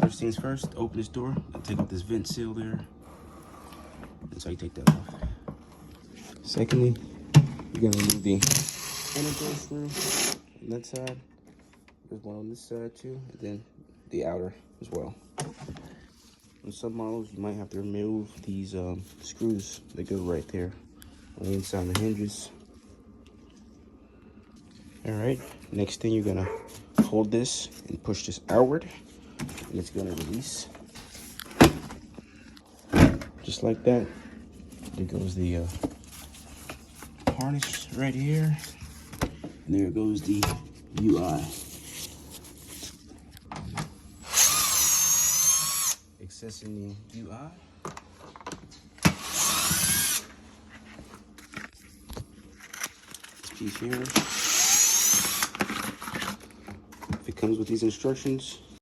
First things first, open this door. I'll take off this vent seal there. That's how you take that off. Secondly, you're gonna remove the inner door screw on that side. There's one on this side too, and then the outer as well. On some models, you might have to remove these screws that go right there on the inside of the hinges. All right, next thing, you're gonna hold this and push this outward, and it's gonna release. Just like that. There goes the harness right here. And there goes the UI. Accessing the UI. This piece here. If it comes with these instructions,